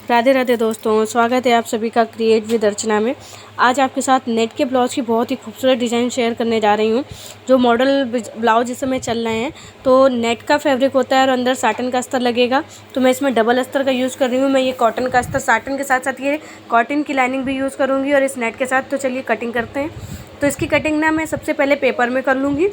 राधे राधे दोस्तों, स्वागत है आप सभी का क्रिएट विद अर्चना में। आज आपके साथ नेट के ब्लाउज़ की बहुत ही खूबसूरत डिज़ाइन शेयर करने जा रही हूँ। जो मॉडल ब्लाउज इस समय चल रहे हैं तो नेट का फैब्रिक होता है और अंदर साटन का अस्तर लगेगा। तो मैं इसमें डबल अस्तर का यूज़ कर रही हूँ। मैं ये कॉटन का अस्तर साटन के साथ साथ ये कॉटन की लाइनिंग भी यूज़ करूँगी और इस नेट के साथ। तो चलिए कटिंग करते हैं। तो इसकी कटिंग ना मैं सबसे पहले पेपर में कर लूँगी।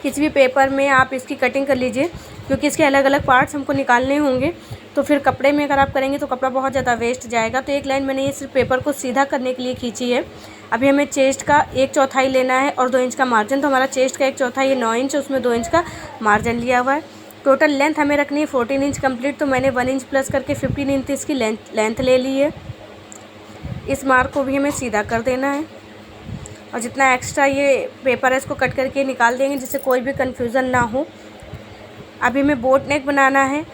किसी भी पेपर में आप इसकी कटिंग कर लीजिए, क्योंकि इसके अलग अलग पार्ट्स हमको निकालने होंगे। तो फिर कपड़े में अगर आप करेंगे तो कपड़ा बहुत ज़्यादा वेस्ट जाएगा। तो एक लाइन मैंने ये सिर्फ पेपर को सीधा करने के लिए खींची है। अभी हमें चेस्ट का 1/4 लेना है और 2 इंच का मार्जिन। तो हमारा चेस्ट का 1/4 ये 9 इंच, उसमें 2 इंच का मार्जिन लिया हुआ है। टोटल लेंथ हमें रखनी है 14 इंच कंप्लीट। तो मैंने 1 इंच प्लस करके 15 इंच इसकी लेंथ ले ली है। इस मार्क को भी हमें सीधा कर देना है और जितना एक्स्ट्रा ये पेपर है इसको कट करके निकाल देंगे, जिससे कोई भी कन्फ्यूज़न ना हो। अभी हमें बोट नेक बनाना है।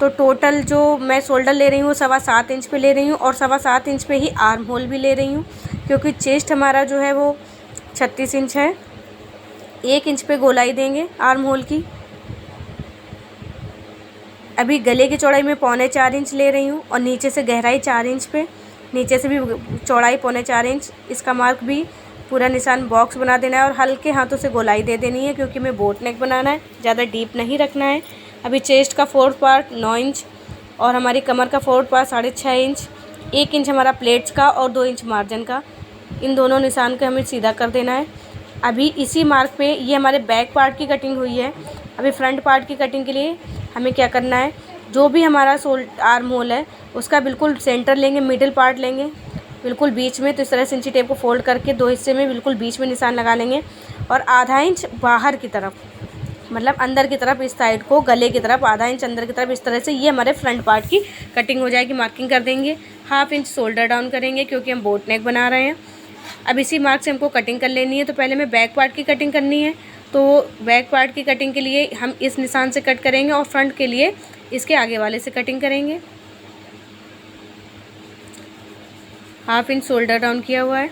तो टोटल जो मैं शोल्डर ले रही हूँ 7.25 इंच पे ले रही हूँ और 7.25 इंच पे ही आर्म होल भी ले रही हूँ, क्योंकि चेस्ट हमारा जो है वो 36 इंच है। 1 इंच पे गोलाई देंगे आर्म होल की। अभी गले की चौड़ाई में 3.25 इंच ले रही हूँ और नीचे से गहराई 4 इंच पे, नीचे से भी चौड़ाई 3.25 इंच। इसका मार्क भी पूरा निशान बॉक्स बना देना है और हल्के हाथों से गोलाई दे देनी है, क्योंकि हमें बोट नेक बनाना है, ज़्यादा डीप नहीं रखना है। अभी चेस्ट का 4th पार्ट 9 इंच और हमारी कमर का 4th पार्ट 6.5 इंच। 1 इंच हमारा प्लेट्स का और 2 इंच मार्जिन का। इन दोनों निशान को हमें सीधा कर देना है। अभी इसी मार्क पे ये हमारे बैक पार्ट की कटिंग हुई है। अभी फ्रंट पार्ट की कटिंग के लिए हमें क्या करना है, जो भी हमारा आर्म होल है उसका बिल्कुल सेंटर लेंगे, मिडिल पार्ट लेंगे बिल्कुल बीच में। तो इस तरह से इंची टेप को फोल्ड करके 2 हिस्से में बिल्कुल बीच में निशान लगा लेंगे और आधा इंच बाहर की तरफ, मतलब अंदर की तरफ इस साइड को, गले की तरफ आधा इंच अंदर की तरफ, इस तरह से ये हमारे फ्रंट पार्ट की कटिंग हो जाएगी। मार्किंग कर देंगे। 1/2 इंच शोल्डर डाउन करेंगे, क्योंकि हम बोट नेक बना रहे हैं। अब इसी मार्क से हमको कटिंग कर लेनी है। तो पहले हमें बैक पार्ट की कटिंग करनी है। तो बैक पार्ट की कटिंग के लिए हम इस निशान से कट करेंगे और फ्रंट के लिए इसके आगे वाले से कटिंग करेंगे। 1/2 इंच शोल्डर डाउन किया हुआ है।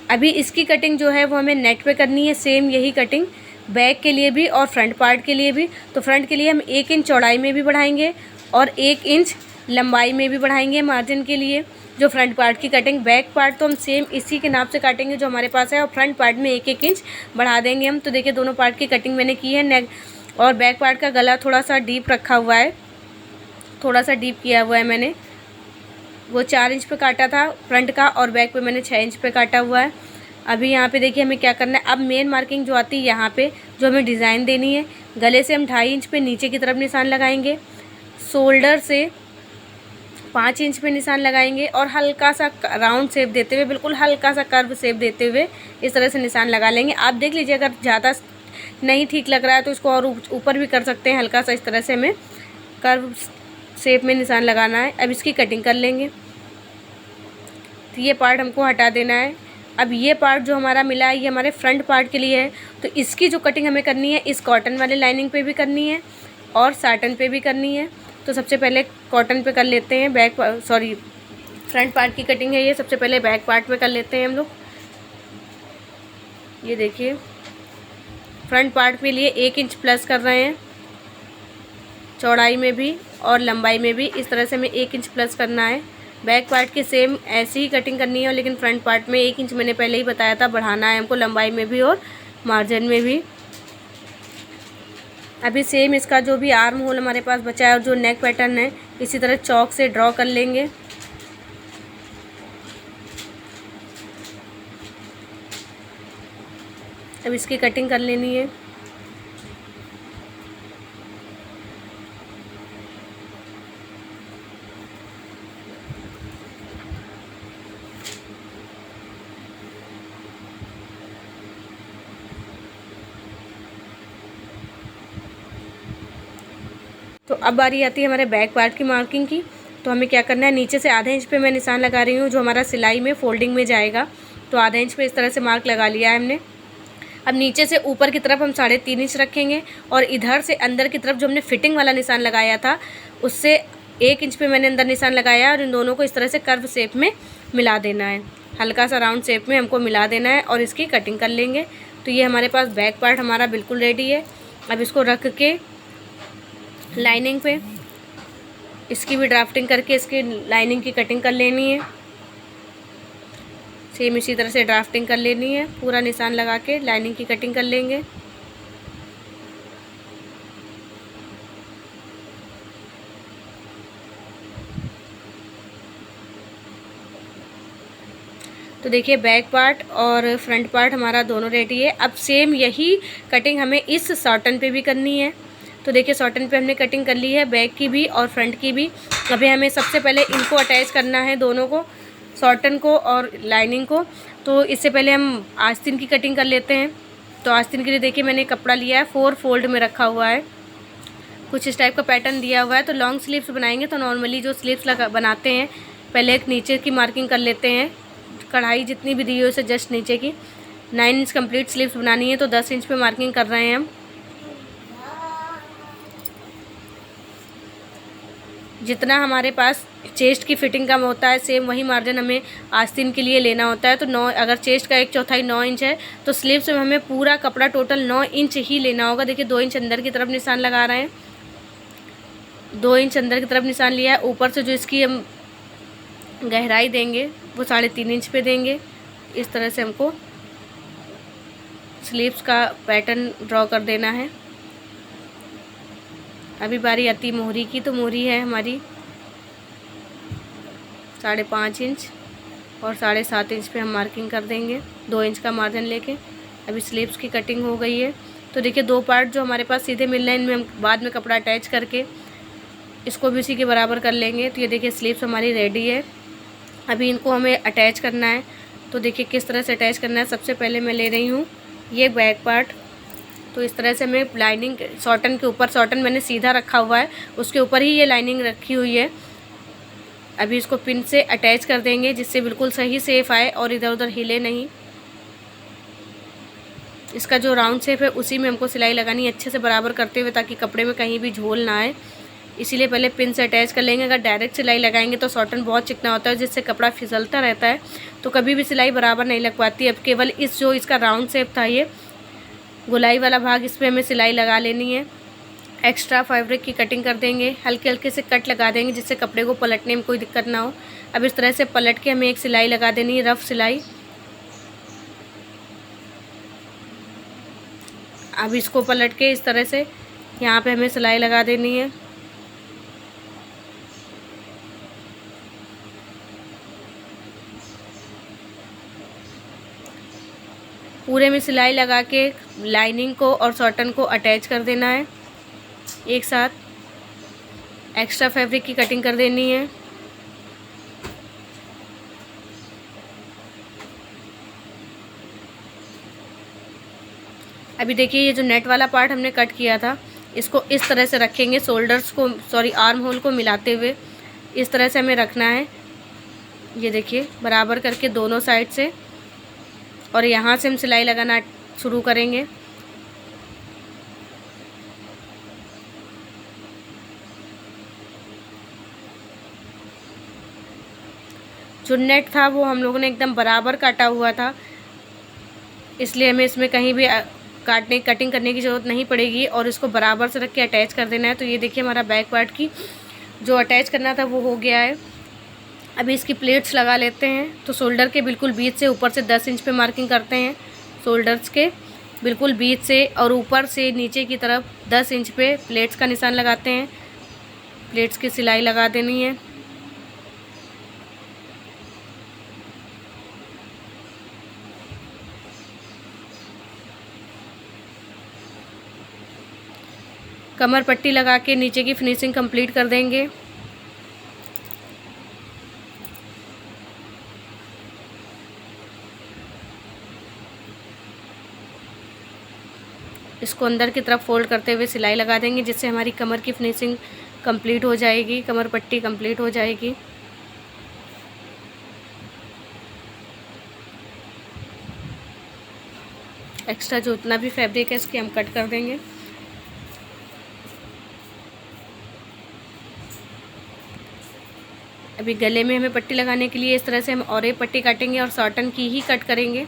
अभी इसकी कटिंग जो है वो हमें नेट पे करनी है। सेम यही कटिंग बैक के लिए भी और फ्रंट पार्ट के लिए भी। तो फ्रंट के लिए हम 1 इंच चौड़ाई में भी बढ़ाएंगे और 1 इंच लंबाई में भी बढ़ाएंगे मार्जिन के लिए। जो फ्रंट पार्ट की कटिंग, बैक पार्ट तो हम सेम इसी के नाप से काटेंगे जो हमारे पास है, और फ्रंट पार्ट में 1-1 इंच बढ़ा देंगे हम। तो देखिए दोनों पार्ट की कटिंग मैंने की है। नेक और बैक पार्ट का गला थोड़ा सा डीप रखा हुआ है, थोड़ा सा डीप किया हुआ है मैंने। वो 4 इंच पे काटा था फ्रंट का और बैक पे मैंने 6 इंच पे काटा हुआ है। अभी यहाँ पे देखिए हमें क्या करना है। अब मेन मार्किंग जो आती है यहाँ पे, जो हमें डिज़ाइन देनी है, गले से हम 2.5 इंच पे नीचे की तरफ निशान लगाएंगे, शोल्डर से 5 इंच पे निशान लगाएंगे और हल्का सा राउंड शेप देते हुए, बिल्कुल हल्का सा कर्व शेप देते हुए इस तरह से निशान लगा लेंगे। आप देख लीजिए, अगर ज़्यादा नहीं ठीक लग रहा है तो इसको और ऊपर भी कर सकते हैं। हल्का सा इस तरह से हमें कर्व शेप में निशान लगाना है। अब इसकी कटिंग कर लेंगे। तो ये पार्ट हमको हटा देना है। अब ये पार्ट जो हमारा मिला है ये हमारे फ्रंट पार्ट के लिए है। तो इसकी जो कटिंग हमें करनी है, इस कॉटन वाले लाइनिंग पे भी करनी है और साटन पे भी करनी है। तो सबसे पहले कॉटन पे कर लेते हैं। फ्रंट पार्ट की कटिंग है ये। सबसे पहले बैक पार्ट पे कर लेते हैं हम लोग। ये देखिए फ्रंट पार्ट के लिए 1 इंच प्लस कर रहे हैं, चौड़ाई में भी और लंबाई में भी इस तरह से हमें 1 इंच प्लस करना है। बैक पार्ट की सेम ऐसी ही कटिंग करनी है, लेकिन फ्रंट पार्ट में 1 इंच मैंने पहले ही बताया था बढ़ाना है हमको, लंबाई में भी और मार्जिन में भी। अभी सेम इसका जो भी आर्म होल हमारे पास बचा है और जो नेक पैटर्न है, इसी तरह चौक से ड्रॉ कर लेंगे। अब इसकी कटिंग कर लेनी है। तो अब बारी आती है हमारे बैक पार्ट की मार्किंग की। तो हमें क्या करना है, नीचे से आधे इंच पे मैं निशान लगा रही हूँ, जो हमारा सिलाई में फोल्डिंग में जाएगा। तो आधे इंच पे इस तरह से मार्क लगा लिया है हमने। अब नीचे से ऊपर की तरफ हम 3.5 इंच रखेंगे और इधर से अंदर की तरफ जो हमने फिटिंग वाला निशान लगाया था उससे 1 इंच पे मैंने अंदर निशान लगाया और इन दोनों को इस तरह से कर्व शेप में मिला देना है। हल्का सा राउंड शेप में हमको मिला देना है और इसकी कटिंग कर लेंगे। तो ये हमारे पास बैक पार्ट हमारा बिल्कुल रेडी है। अब इसको रख के लाइनिंग पे इसकी भी ड्राफ्टिंग करके इसकी लाइनिंग की कटिंग कर लेनी है। सेम इसी तरह से ड्राफ्टिंग कर लेनी है, पूरा निशान लगा के लाइनिंग की कटिंग कर लेंगे। तो देखिए बैक पार्ट और फ्रंट पार्ट हमारा दोनों रेडी है। अब सेम यही कटिंग हमें इस शॉर्टन पे भी करनी है। तो देखिए शॉर्टन पे हमने कटिंग कर ली है, बैक की भी और फ्रंट की भी। अभी हमें सबसे पहले इनको अटैच करना है, दोनों को, शॉर्टन को और लाइनिंग को। तो इससे पहले हम आस्तीन की कटिंग कर लेते हैं। तो आस्तीन के लिए देखिए मैंने कपड़ा लिया है, 4 फोल्ड में रखा हुआ है, कुछ इस टाइप का पैटर्न दिया हुआ है। तो लॉन्ग स्लीव्स बनाएंगे तो नॉर्मली जो स्लीव्स बनाते हैं, पहले एक नीचे की मार्किंग कर लेते हैं, कढ़ाई जितनी भी दी है उसे जस्ट नीचे की। 9 इंच कंप्लीट स्लीव्स बनानी है तो 10 इंच पे मार्किंग कर रहे हैं हम। जितना हमारे पास चेस्ट की फिटिंग का होता है सेम वही मार्जिन हमें आस्तीन के लिए लेना होता है। तो 9, अगर चेस्ट का 1/4 9 इंच है तो स्लीव्स में हमें पूरा कपड़ा टोटल 9 इंच ही लेना होगा। देखिए 2 इंच अंदर की तरफ निशान लगा रहे हैं, 2 इंच अंदर की तरफ निशान लिया है। ऊपर से जो इसकी हम गहराई देंगे वो 3.5 इंच पे देंगे। इस तरह से हमको स्लीव्स का पैटर्न ड्रॉ कर देना है। अभी बारी आती है मोहरी की। तो मोहरी है हमारी 5.5 इंच और 7.5 इंच पे हम मार्किंग कर देंगे, 2 इंच का मार्जिन लेके। अभी स्लीव्स की कटिंग हो गई है। तो देखिए 2 पार्ट जो हमारे पास सीधे मिल रहे हैं, इनमें हम बाद में कपड़ा अटैच करके इसको भी उसी के बराबर कर लेंगे। तो ये देखिए स्लीव्स हमारी रेडी है। अभी इनको हमें अटैच करना है। तो देखिए किस तरह से अटैच करना है। सबसे पहले मैं ले रही हूँ ये बैक पार्ट। तो इस तरह से हमें लाइनिंग शॉर्टन के ऊपर, शॉर्टन मैंने सीधा रखा हुआ है, उसके ऊपर ही ये लाइनिंग रखी हुई है। अभी इसको पिन से अटैच कर देंगे जिससे बिल्कुल सही शेप आए और इधर उधर हिले नहीं। इसका जो राउंड शेप है उसी में हमको सिलाई लगानी है, अच्छे से बराबर करते हुए, ताकि कपड़े में कहीं भी झोल ना आए। इसीलिए पहले पिन से अटैच कर लेंगे। अगर डायरेक्ट सिलाई लगाएंगे तो शॉर्टन बहुत चिकना होता है जिससे कपड़ा फिसलता रहता है, तो कभी भी सिलाई बराबर नहीं लग पाती। अब केवल इस जो इसका राउंड शेप था, ये गोलाई वाला भाग, इस पर हमें सिलाई लगा लेनी है। एक्स्ट्रा फैब्रिक की कटिंग कर देंगे, हल्के हल्के से कट लगा देंगे जिससे कपड़े को पलटने में कोई दिक्कत ना हो। अब इस तरह से पलट के हमें एक सिलाई लगा देनी है, रफ सिलाई। अब इसको पलट के इस तरह से यहाँ पे हमें सिलाई लगा देनी है। पूरे में सिलाई लगा के लाइनिंग को और शॉर्टन को अटैच कर देना है एक साथ। एक्स्ट्रा फैब्रिक की कटिंग कर देनी है। अभी देखिए ये जो नेट वाला पार्ट हमने कट किया था, इसको इस तरह से रखेंगे, शोल्डर्स को, सॉरी आर्म होल को मिलाते हुए इस तरह से हमें रखना है। ये देखिए बराबर करके दोनों साइड से, और यहाँ से हम सिलाई लगाना शुरू करेंगे। जो नेट था वो हम लोगों ने एकदम बराबर काटा हुआ था, इसलिए हमें इसमें कहीं भी कटिंग करने की ज़रूरत नहीं पड़ेगी, और इसको बराबर से रख के अटैच कर देना है। तो ये देखिए हमारा बैक पार्ट की जो अटैच करना था वो हो गया है। अभी इसकी प्लेट्स लगा लेते हैं। तो शोल्डर के बिल्कुल बीच से ऊपर से 10 इंच पे मार्किंग करते हैं, शोल्डर्स के बिल्कुल बीच से, और ऊपर से नीचे की तरफ 10 इंच पे प्लेट्स का निशान लगाते हैं। प्लेट्स की सिलाई लगा देनी है। कमर पट्टी लगा के नीचे की फिनिशिंग कंप्लीट कर देंगे। इसको अंदर की तरफ फोल्ड करते हुए सिलाई लगा देंगे जिससे हमारी कमर की फिनिशिंग कंप्लीट हो जाएगी, कमर पट्टी कंप्लीट हो जाएगी। एक्स्ट्रा जो उतना भी फैब्रिक है इसकी हम कट कर देंगे। अभी गले में हमें पट्टी लगाने के लिए इस तरह से हम और एक पट्टी काटेंगे और शॉर्टन की ही कट करेंगे।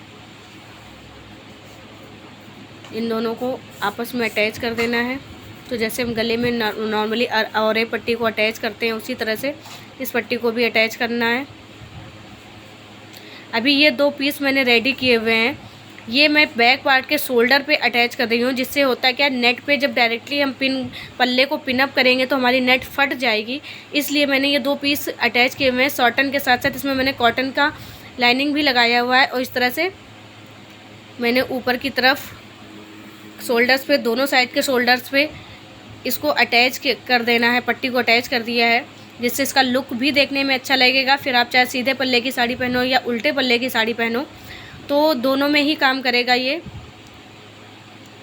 इन दोनों को आपस में अटैच कर देना है। तो जैसे हम गले में नॉर्मली और पट्टी को अटैच करते हैं उसी तरह से इस पट्टी को भी अटैच करना है। अभी ये 2 पीस मैंने रेडी किए हुए हैं, ये मैं बैक पार्ट के शोल्डर पे अटैच कर रही हूँ। जिससे होता है क्या, नेट पे जब डायरेक्टली हम पल्ले को पिनअप करेंगे तो हमारी नेट फट जाएगी। इसलिए मैंने ये 2 पीस अटैच किए हुए हैं। कॉटन के साथ साथ इसमें मैंने कॉटन का लाइनिंग भी लगाया हुआ है। और इस तरह से मैंने ऊपर की तरफ शोल्डर्स पे, दोनों साइड के शोल्डर्स पे इसको अटैच कर देना है, पट्टी को अटैच कर दिया है, जिससे इसका लुक भी देखने में अच्छा लगेगा। फिर आप चाहे सीधे पल्ले की साड़ी पहनो या उल्टे पल्ले की साड़ी पहनो, तो दोनों में ही काम करेगा ये।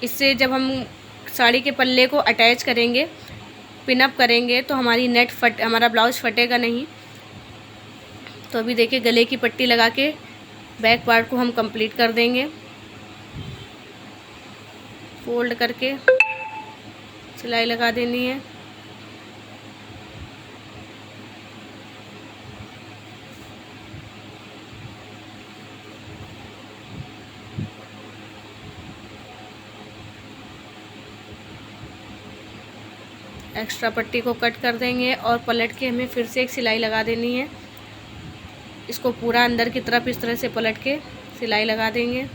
इससे जब हम साड़ी के पल्ले को अटैच करेंगे, पिनअप करेंगे, तो हमारा ब्लाउज़ फटेगा नहीं। तो अभी देखिए गले की पट्टी लगा के बैक पार्ट को हम कंप्लीट कर देंगे। फोल्ड करके सिलाई लगा देनी है। एक्स्ट्रा पट्टी को कट कर देंगे और पलट के हमें फिर से एक सिलाई लगा देनी है। इसको पूरा अंदर की तरफ इस तरह से पलट के सिलाई लगा देंगे।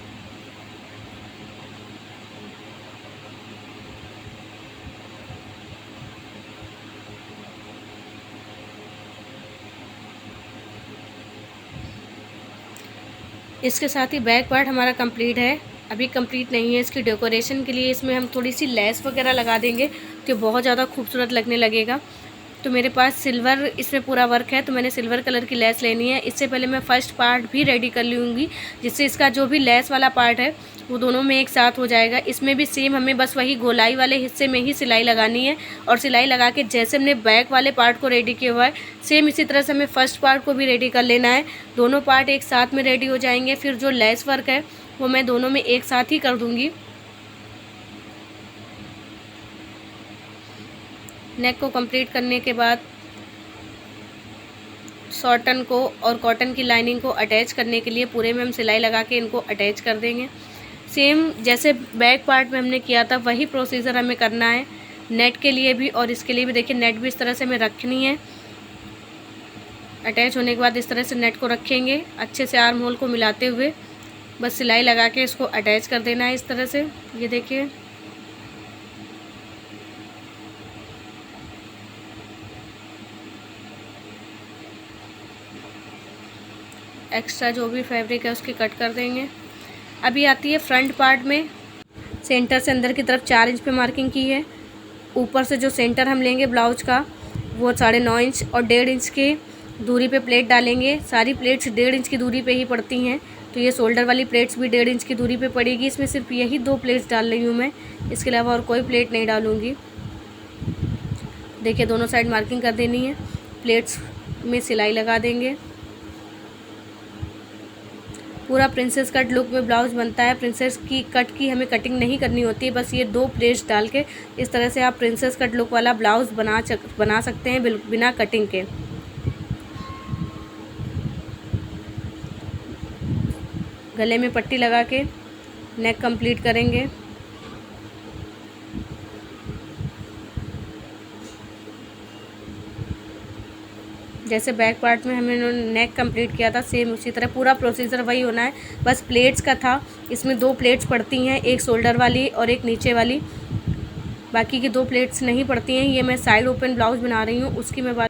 इसके साथ ही बैक पार्ट हमारा कंप्लीट है। अभी कंप्लीट नहीं है, इसकी डेकोरेशन के लिए इसमें हम थोड़ी सी लेस वगैरह लगा देंगे तो बहुत ज़्यादा खूबसूरत लगने लगेगा। तो मेरे पास सिल्वर इसमें पूरा वर्क है, तो मैंने सिल्वर कलर की लेस लेनी है। इससे पहले मैं फ़र्स्ट पार्ट भी रेडी कर लूँगी, जिससे इसका जो भी लेस वाला पार्ट है वो दोनों में एक साथ हो जाएगा। इसमें भी सेम हमें बस वही गोलाई वाले हिस्से में ही सिलाई लगानी है। और सिलाई लगा के जैसे हमने बैक वाले पार्ट को रेडी किया हुआ है, सेम इसी तरह से हमें फ़र्स्ट पार्ट को भी रेडी कर लेना है। दोनों पार्ट एक साथ में रेडी हो जाएंगे। फिर जो लेस वर्क है वो मैं दोनों में एक साथ ही कर दूँगी। नेक को कंप्लीट करने के बाद कॉटन को और कॉटन की लाइनिंग को अटैच करने के लिए पूरे में हम सिलाई लगा के इनको अटैच कर देंगे। सेम जैसे बैक पार्ट में हमने किया था वही प्रोसीजर हमें करना है नेट के लिए भी। और इसके लिए भी देखिए नेट भी इस तरह से हमें रखनी है। अटैच होने के बाद इस तरह से नेट को रखेंगे, अच्छे से आर्म होल को मिलाते हुए बस सिलाई लगा के इसको अटैच कर देना है इस तरह से। ये देखिए एक्स्ट्रा जो भी फैब्रिक है उसकी कट कर देंगे। अभी आती है फ्रंट पार्ट में। सेंटर से अंदर की तरफ 4 इंच पे मार्किंग की है। ऊपर से जो सेंटर हम लेंगे ब्लाउज का वो 9.5 इंच और 1.5 इंच की दूरी पे प्लेट डालेंगे। सारी प्लेट्स 1.5 इंच की दूरी पे ही पड़ती हैं, तो ये शोल्डर वाली प्लेट्स भी 1.5 इंच की दूरी पे पड़ेगी। इसमें सिर्फ यही 2 प्लेट्स डाल रही हूँ मैं, इसके अलावा और कोई प्लेट नहीं डालूँगी। देखिए दोनों साइड मार्किंग कर देनी है। प्लेट्स में सिलाई लगा देंगे। पूरा प्रिंसेस कट लुक में ब्लाउज़ बनता है। प्रिंसेस की कट की हमें कटिंग नहीं करनी होती है, बस ये 2 प्लेट्स डाल के इस तरह से आप प्रिंसेस कट लुक वाला ब्लाउज़ बना सकते हैं बिना कटिंग के। गले में पट्टी लगा के नेक कंप्लीट करेंगे। जैसे बैक पार्ट में हमने नेक कंप्लीट किया था सेम उसी तरह पूरा प्रोसीजर वही होना है। बस प्लेट्स का था, इसमें 2 प्लेट्स पड़ती हैं, एक शोल्डर वाली और एक नीचे वाली। बाकी की 2 प्लेट्स नहीं पड़ती हैं। ये मैं साइड ओपन ब्लाउज बना रही हूँ, उसकी मैं बात।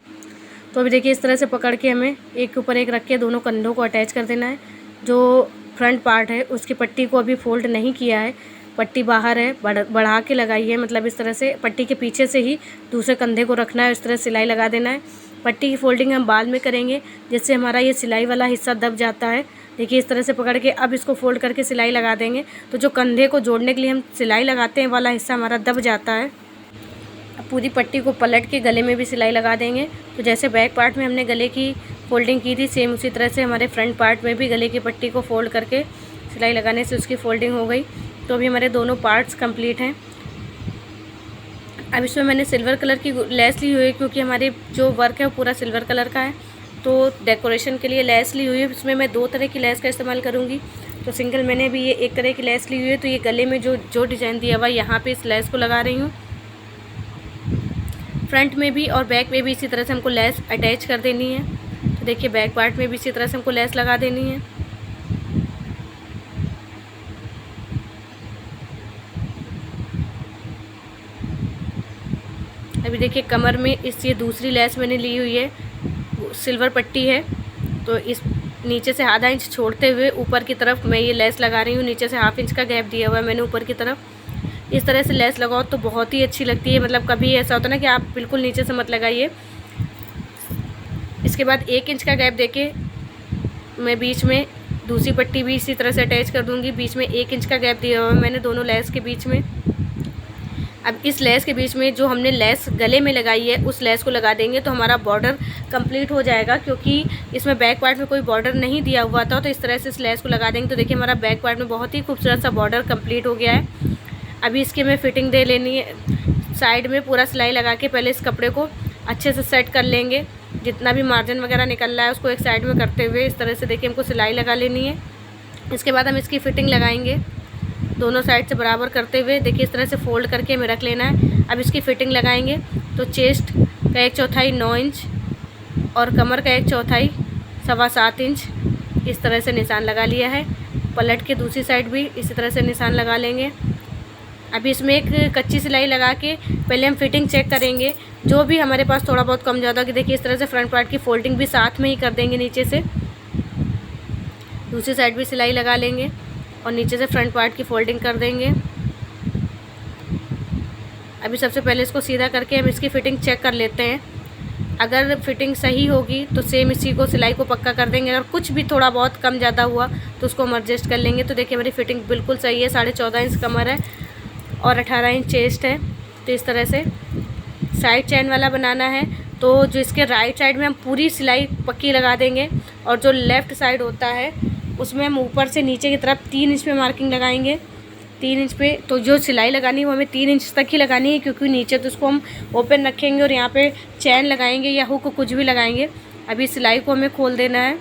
तो अभी देखिए इस तरह से पकड़ के हमें एक के ऊपर एक रख के दोनों कंधों को अटैच कर देना है। जो फ्रंट पार्ट है उसकी पट्टी को अभी फोल्ड नहीं किया है, पट्टी बाहर है, बढ़ा के लगाई है। मतलब इस तरह से पट्टी के पीछे से ही दूसरे कंधे को रखना है, इस तरह सिलाई लगा देना है। पट्टी की फोल्डिंग हम बाद में करेंगे, जिससे हमारा ये सिलाई वाला हिस्सा दब जाता है। देखिए इस तरह से पकड़ के अब इसको फोल्ड करके सिलाई लगा देंगे, तो जो कंधे को जोड़ने के लिए हम सिलाई लगाते हैं वाला हिस्सा हमारा दब जाता है। अब पूरी पट्टी को पलट के गले में भी सिलाई लगा देंगे। तो जैसे बैक पार्ट में हमने गले की फोल्डिंग की थी, सेम उसी तरह से हमारे फ्रंट पार्ट में भी गले की पट्टी को फोल्ड करके सिलाई लगाने से उसकी फोल्डिंग हो गई। तो अभी हमारे दोनों पार्ट्स कंप्लीट हैं। अब इसमें मैंने सिल्वर कलर की लेस ली हुई है, क्योंकि हमारे जो वर्क है वो पूरा सिल्वर कलर का है। तो डेकोरेशन के लिए लेस ली हुई है, इसमें मैं 2 तरह की लेस का इस्तेमाल करूँगी। तो सिंगल मैंने भी ये एक तरह की लेस ली हुई है। तो ये गले में जो डिज़ाइन दिया हुआ है यहाँ पे इस लेस को लगा रही हूँ। फ्रंट में भी और बैक में भी इसी तरह से हमको लेस अटैच कर देनी है। तो देखिए बैक पार्ट में भी इसी तरह से हमको लेस लगा देनी है। अभी देखिए कमर में ये दूसरी लेस मैंने ली हुई है, सिल्वर पट्टी है, तो इस नीचे से आधा इंच छोड़ते हुए ऊपर की तरफ मैं ये लेस लगा रही हूँ। नीचे से हाफ इंच का गैप दिया हुआ है मैंने ऊपर की तरफ। इस तरह से लेस लगाओ तो बहुत ही अच्छी लगती है। मतलब कभी ऐसा होता है ना कि आप बिल्कुल नीचे से मत लगाइए। इसके बाद 1 इंच का गैप देके मैं बीच में दूसरी पट्टी भी इसी तरह से अटैच कर दूँगी। बीच में 1 इंच का गैप दिया हुआ है मैंने दोनों लेस के बीच में। अब इस लेस के बीच में जो हमने लेस गले में लगाई है उस लेस को लगा देंगे तो हमारा बॉर्डर कंप्लीट हो जाएगा, क्योंकि इसमें बैक पार्ट में कोई बॉर्डर नहीं दिया हुआ था। तो इस तरह से इस लेस को लगा देंगे तो देखिए हमारा बैक पार्ट में बहुत ही खूबसूरत सा बॉर्डर कंप्लीट हो गया है। अभी इसके में फ़िटिंग दे लेनी है। साइड में पूरा सिलाई लगा के पहले इस कपड़े को अच्छे से सेट कर लेंगे। जितना भी मार्जिन वगैरह निकल रहा है उसको एक साइड में करते हुए इस तरह से देखिए हमको सिलाई लगा लेनी है। इसके बाद हम इसकी फ़िटिंग लगाएंगे दोनों साइड से बराबर करते हुए। देखिए इस तरह से फ़ोल्ड करके हमें रख लेना है। अब इसकी फ़िटिंग लगाएंगे तो चेस्ट का 1/4 9 इंच और कमर का 1/4 7.25 इंच इस तरह से निशान लगा लिया है। पलट के दूसरी साइड भी इसी तरह से निशान लगा लेंगे। अभी इसमें एक कच्ची सिलाई लगा के पहले हम फिटिंग चेक करेंगे। जो भी हमारे पास थोड़ा बहुत कम ज़्यादा, कि देखिए इस तरह से फ्रंट पार्ट की फोल्डिंग भी साथ में ही कर देंगे। नीचे से दूसरी साइड भी सिलाई लगा लेंगे और नीचे से फ्रंट पार्ट की फोल्डिंग कर देंगे। अभी सबसे पहले इसको सीधा करके हम इसकी फ़िटिंग चेक कर लेते हैं। अगर फिटिंग सही होगी तो सेम इसी को सिलाई को पक्का कर देंगे। अगर कुछ भी थोड़ा बहुत कम ज़्यादा हुआ तो उसको हम एडजस्ट कर लेंगे। तो देखिए हमारी फ़िटिंग बिल्कुल सही है। 14.5 इंच कमर है और 18 इंच चेस्ट है। तो इस तरह से साइड चैन वाला बनाना है तो जो इसके राइट साइड में हम पूरी सिलाई पक्की लगा देंगे और जो लेफ़्ट साइड होता है उसमें हम ऊपर से नीचे की तरफ 3 इंच पे मार्किंग लगाएंगे। 3 इंच पे तो जो सिलाई लगानी है वो हमें 3 इंच तक ही लगानी है, क्योंकि नीचे तो उसको हम ओपन रखेंगे और यहाँ पे चैन लगाएंगे या हुक कुछ भी लगाएंगे। अभी सिलाई को हमें खोल देना है।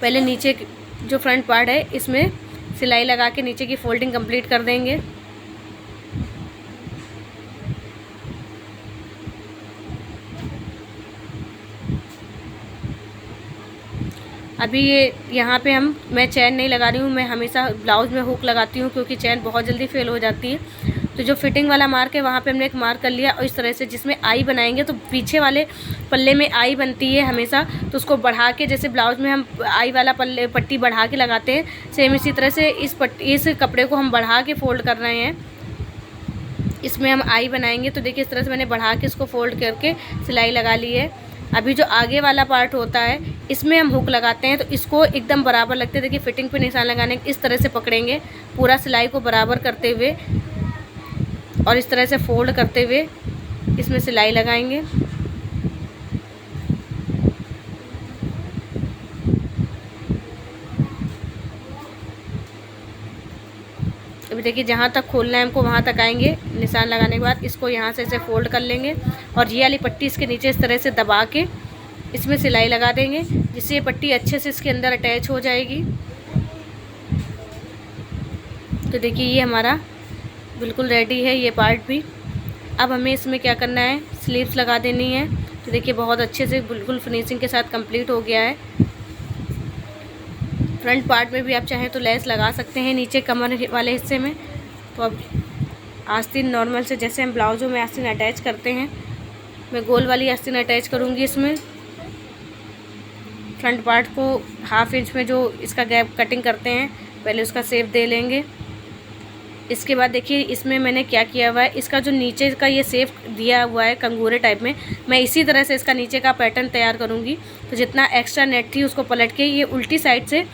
पहले नीचे जो फ्रंट पार्ट है इसमें सिलाई लगा के नीचे की फोल्डिंग कंप्लीट कर देंगे। अभी ये यहाँ पे मैं चैन नहीं लगा रही हूँ। मैं हमेशा ब्लाउज़ में हुक लगाती हूँ क्योंकि चैन बहुत जल्दी फेल हो जाती है। तो जो फिटिंग वाला मार्क है वहाँ पे हमने एक मार्क कर लिया और इस तरह से जिसमें आई बनाएंगे तो पीछे वाले पल्ले में आई बनती है हमेशा, तो उसको बढ़ा के जैसे ब्लाउज़ में हम आई वाला पट्टी बढ़ा के लगाते हैं, सेम इसी तरह से इस कपड़े को हम बढ़ा के फ़ोल्ड कर रहे हैं। इसमें हम आई बनाएंगे तो देखिए इस तरह से मैंने बढ़ा के इसको फ़ोल्ड करके सिलाई लगा ली है। अभी जो आगे वाला पार्ट होता है इसमें हम हुक लगाते हैं तो इसको एकदम बराबर लगते हैं। देखिए फिटिंग पे निशान लगाने इस तरह से पकड़ेंगे पूरा सिलाई को बराबर करते हुए और इस तरह से फोल्ड करते हुए इसमें सिलाई लगाएंगे। अभी देखिए जहाँ तक खोलना है हमको वहाँ तक आएंगे। निशान लगाने के बाद इसको यहाँ से ऐसे फोल्ड कर लेंगे और ये वाली पट्टी इसके नीचे इस तरह से दबा के इसमें सिलाई लगा देंगे, जिससे ये पट्टी अच्छे से इसके अंदर अटैच हो जाएगी। तो देखिए ये हमारा बिल्कुल रेडी है ये पार्ट भी। अब हमें इसमें क्या करना है, स्लीव्स लगा देनी है। तो देखिए बहुत अच्छे से बिल्कुल फिनिशिंग के साथ कंप्लीट हो गया है। फ्रंट पार्ट में भी आप चाहें तो लेस लगा सकते हैं नीचे कमर वाले हिस्से में। तो अब आस्तीन नॉर्मल से जैसे हम ब्लाउज़ों में आस्तीन अटैच करते हैं, मैं गोल वाली आस्तीन अटैच करूँगी इसमें। फ्रंट पार्ट को हाफ इंच में जो इसका गैप कटिंग करते हैं पहले उसका शेप दे लेंगे। इसके बाद देखिए इसमें मैंने क्या किया हुआ है, इसका जो नीचे का ये शेप दिया हुआ है कंगूरे टाइप में, मैं इसी तरह से इसका नीचे का पैटर्न तैयार करूँगी। तो जितना एक्स्ट्रा नेट थी उसको पलट के ये उल्टी साइड से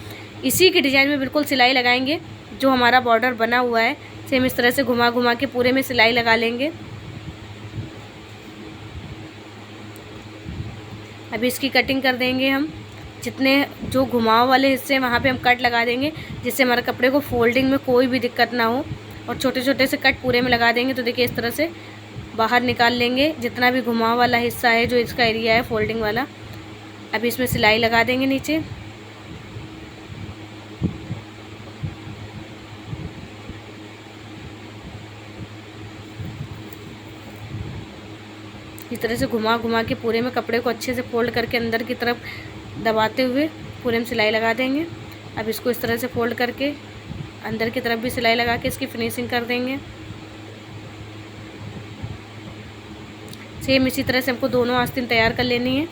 इसी के डिज़ाइन में बिल्कुल सिलाई लगाएंगे। जो हमारा बॉर्डर बना हुआ है सेम इस तरह से घुमा घुमा के पूरे में सिलाई लगा लेंगे। अभी इसकी कटिंग कर देंगे हम। जितने जो घुमाव वाले हिस्से वहाँ पे हम कट लगा देंगे, जिससे हमारे कपड़े को फोल्डिंग में कोई भी दिक्कत ना हो। और छोटे छोटे से कट पूरे में लगा देंगे। तो देखिए इस तरह से बाहर निकाल लेंगे जितना भी घुमाव वाला हिस्सा है, जो इसका एरिया है फोल्डिंग वाला। अभी इसमें सिलाई लगा देंगे नीचे। इस तरह से घुमा घुमा के पूरे में कपड़े को अच्छे से फोल्ड करके अंदर की तरफ दबाते हुए पूरे में सिलाई लगा देंगे। अब इसको इस तरह से फोल्ड करके अंदर की तरफ भी सिलाई लगा के इसकी फिनिशिंग कर देंगे। सेम इसी तरह से हमको दोनों आस्तीन तैयार कर लेनी है।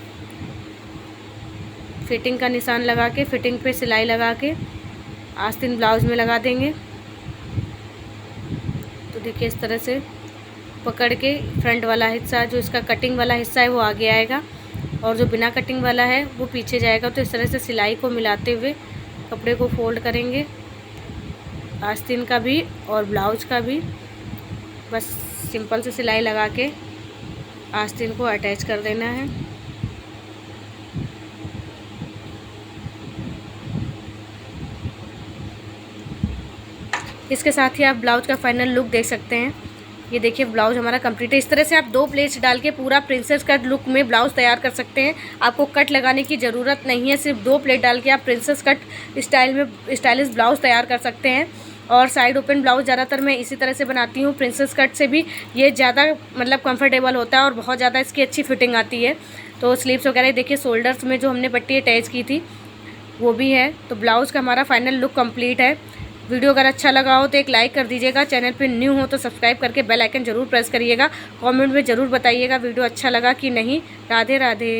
फिटिंग का निशान लगा के फिटिंग पे सिलाई लगा के आस्तीन ब्लाउज़ में लगा देंगे। तो देखिए इस तरह से पकड़ के फ्रंट वाला हिस्सा जो इसका कटिंग वाला हिस्सा है वो आगे आएगा और जो बिना कटिंग वाला है वो पीछे जाएगा। तो इस तरह से सिलाई को मिलाते हुए कपड़े को फोल्ड करेंगे, आस्तीन का भी और ब्लाउज़ का भी। बस सिंपल से सिलाई लगा के आस्तीन को अटैच कर देना है। इसके साथ ही आप ब्लाउज़ का फाइनल लुक देख सकते हैं। ये देखिए ब्लाउज़ हमारा कंप्लीट है। इस तरह से आप 2 प्लेट्स डाल के पूरा प्रिंसेस कट लुक में ब्लाउज़ तैयार कर सकते हैं। आपको कट लगाने की ज़रूरत नहीं है, सिर्फ 2 प्लेट डाल के आप प्रिंसेस कट स्टाइल में स्टाइलिश ब्लाउज़ तैयार कर सकते हैं। और साइड ओपन ब्लाउज़ ज़्यादातर मैं इसी तरह से बनाती हूँ। प्रिंसेस कट से भी ये ज़्यादा मतलब कंफर्टेबल होता है और बहुत ज़्यादा इसकी अच्छी फिटिंग आती है। तो स्लीव्स वगैरह देखिए, शोल्डर्स में जो हमने पट्टी अटैच की थी वो भी है। तो ब्लाउज़ का हमारा फाइनल लुक कंप्लीट है। वीडियो अगर अच्छा लगा हो तो एक लाइक कर दीजिएगा। चैनल पे न्यू हो तो सब्सक्राइब करके बेल आइकन ज़रूर प्रेस करिएगा। कमेंट में ज़रूर बताइएगा वीडियो अच्छा लगा कि नहीं। राधे राधे।